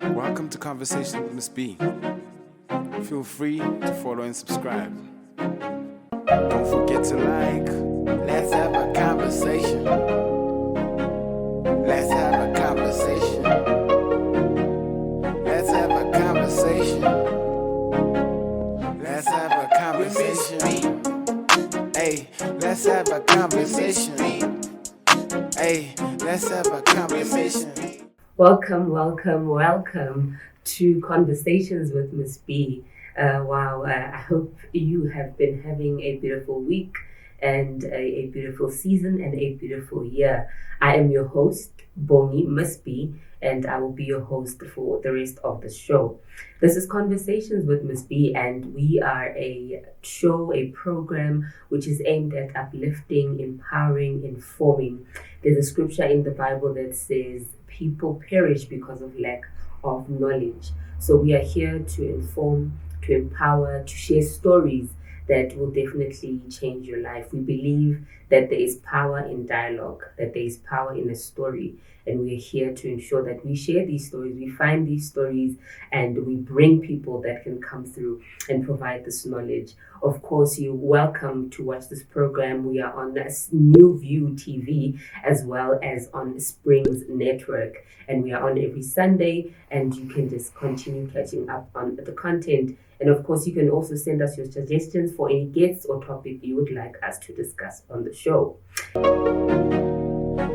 Welcome to Conversation with Miss B. Feel free to follow and subscribe. Don't forget to like. Let's have a conversation. Let's have a conversation. Let's have a conversation. Let's have a conversation. Hey, let's have a conversation. Hey, let's have a conversation. Welcome to Conversations with Miss B. I hope you have been having a beautiful week and a beautiful season and a beautiful year. I am your host, Bonnie Miss B, and I will be your host for the rest of the show. This is Conversations with Miss B, and we are a program which is aimed at uplifting, empowering, informing. There's a scripture in the Bible that says, people perish because of lack of knowledge. So we are here to inform, to empower, to share stories that will definitely change your life. We believe that there is power in dialogue, that there is power in a story, and we are here to ensure that we share these stories, we find these stories, and we bring people that can come through and provide this knowledge. Of course, you're welcome to watch this program. We are on New View TV as well as on Springs Network, and we are on every Sunday, and you can just continue catching up on the content. And of course, you can also send us your suggestions for any guests or topic you would like us to discuss on the show.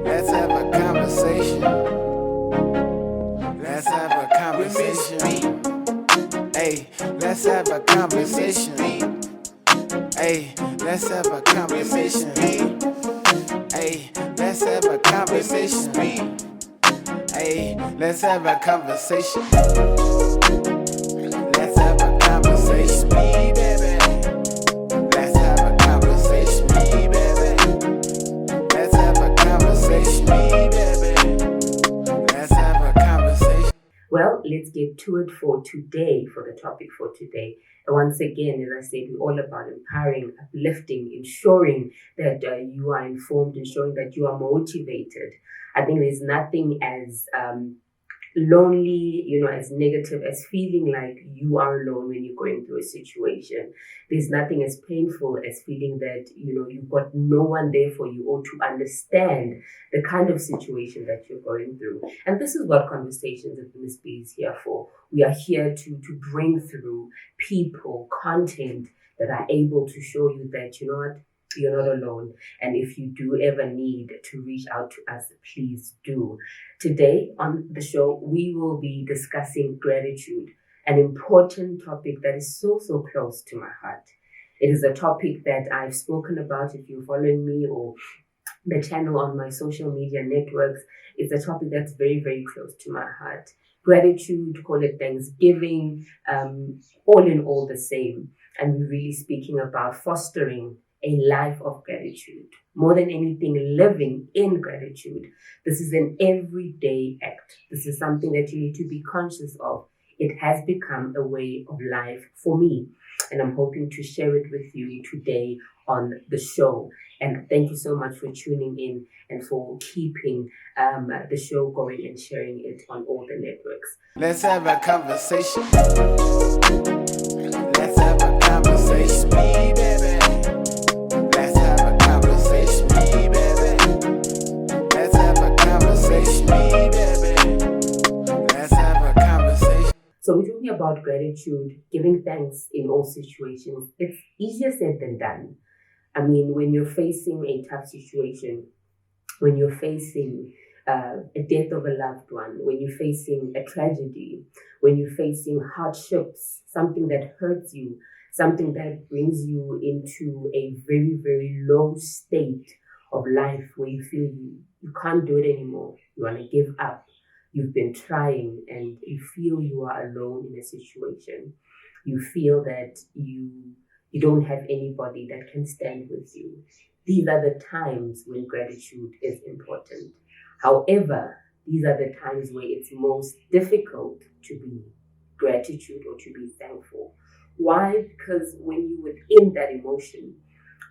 Let's have a conversation. Let's have a conversation. Hey, let's have a conversation. Hey, let's have a conversation. Hey, let's have a conversation. Hey, let's have a conversation. Let's have a conversation, baby. Let's have a conversation, baby. Let's have a conversation, baby. Let's have a conversation. Well, let's get to it for today, for the topic for today. And once again, as I said, we're all about empowering, uplifting, ensuring that you are informed, ensuring that you are motivated. I think there's nothing as lonely, as negative as feeling like you are alone when you're going through a situation. There's nothing as painful as feeling that, you've got no one there for you or to understand the kind of situation that you're going through. And this is what Conversations with Miss B is here for. We are here to bring through people, content that are able to show you that, you're not alone. And if you do ever need to reach out to us, please do. Today on the show, we will be discussing gratitude, an important topic that is so close to my heart. It is a topic that I've spoken about. If you're following me or the channel on my social media networks, it's a topic that's very, very close to my heart. Gratitude, call it Thanksgiving, all in all the same. And we're really speaking about fostering a life of gratitude. More than anything, living in gratitude. This is an everyday act. This is something that you need to be conscious of. It has become a way of life for me. And I'm hoping to share it with you today on the show. And thank you so much for tuning in and for keeping the show going and sharing it on all the networks. Let's have a conversation. Let's have a conversation, baby. Let's have a conversation, baby. Let's have a conversation, baby. Let's have a conversation. So we're talking about gratitude, giving thanks in all situations. It's easier said than done. I mean, when you're facing a tough situation, when you're facing a death of a loved one, when you're facing a tragedy, when you're facing hardships, something that hurts you, something that brings you into a very, very low state of life where you feel you can't do it anymore. You want to give up. You've been trying and you feel you are alone in a situation. You feel that you don't have anybody that can stand with you. These are the times when gratitude is important. However, these are the times where it's most difficult to be gratitude or to be thankful. Why? Because when you're within that emotion,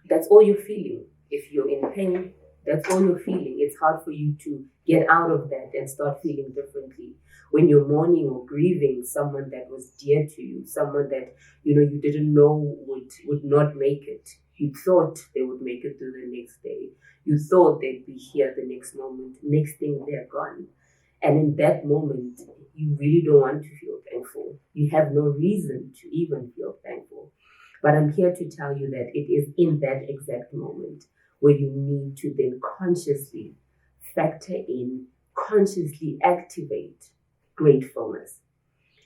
that's all you're feeling. If you're in pain, that's all you're feeling. It's hard for you to get out of that and start feeling differently. when you're mourning or grieving someone that was dear to you, someone that you didn't know would not make it. You thought they would make it through the next day. You thought they'd be here the next moment. Next thing, they're gone. And in that moment, you really don't want to feel thankful. You have no reason to even feel thankful. But I'm here to tell you that it is in that exact moment where you need to then consciously factor in, consciously activate gratefulness.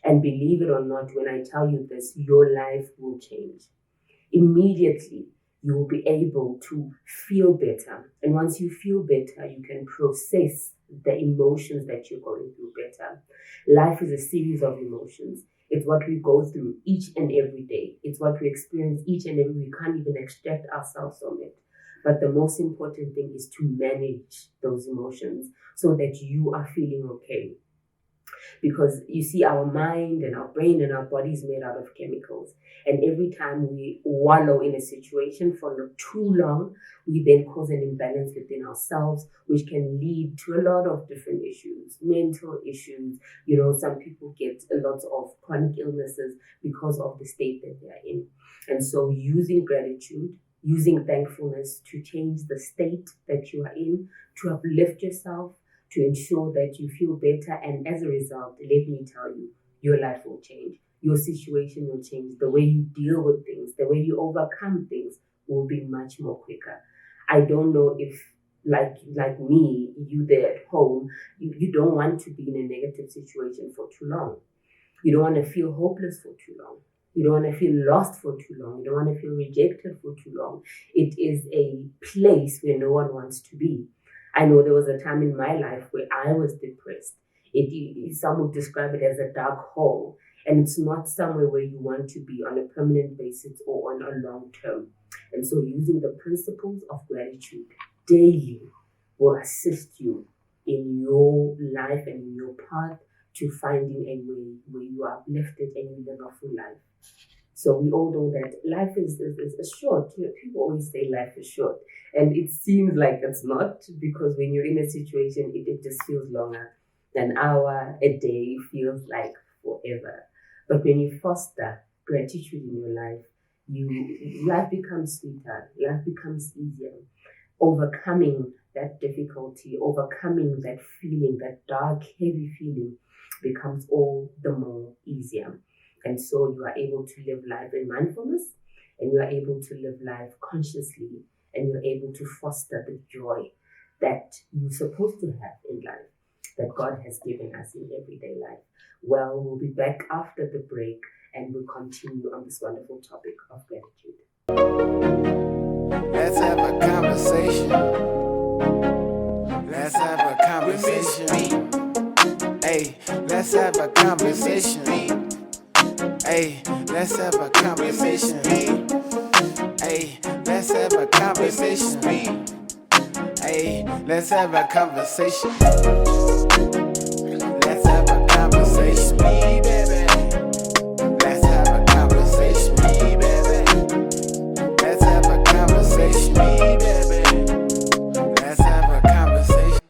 And believe it or not, when I tell you this, your life will change. Immediately, you will be able to feel better. And once you feel better, you can process the emotions that you're going through better. Life is a series of emotions. It's what we go through each and every day. It's what we experience each and every. We can't even extract ourselves from it. But the most important thing is to manage those emotions so that you are feeling okay. Because you see, our mind and our brain and our body is made out of chemicals. And every time we wallow in a situation for too long, we then cause an imbalance within ourselves, which can lead to a lot of different issues, mental issues. Some people get a lot of chronic illnesses because of the state that they are in. And so using gratitude, using thankfulness to change the state that you are in, to uplift yourself, to ensure that you feel better. And as a result, let me tell you, your life will change. Your situation will change. The way you deal with things, the way you overcome things will be much more quicker. I don't know if, like me, you there at home, you don't want to be in a negative situation for too long. You don't want to feel hopeless for too long. You don't want to feel lost for too long. You don't want to feel rejected for too long. It is a place where no one wants to be. I know there was a time in my life where I was depressed. Some would describe it as a dark hole. And it's not somewhere where you want to be on a permanent basis or on a long term. And so using the principles of gratitude daily will assist you in your life and in your path to finding a way where you are uplifted and you live a full life. So we all know that life is short. People always say life is short. And it seems like it's not, because when you're in a situation, it just feels longer. An hour, a day feels like forever. But when you foster gratitude in your life, life becomes sweeter, life becomes easier. Overcoming that difficulty, overcoming that feeling, that dark, heavy feeling, becomes all the more easier. And so you are able to live life in mindfulness, and you are able to live life consciously, and you're able to foster the joy that you're supposed to have in life, that God has given us in everyday life. Well, we'll be back after the break, and we'll continue on this wonderful topic of gratitude. Let's have a conversation. Let's have a conversation. Hey, let's have a conversation. Hey, let's have a conversation. Hey, let's have a conversation. Hey, let's have a conversation.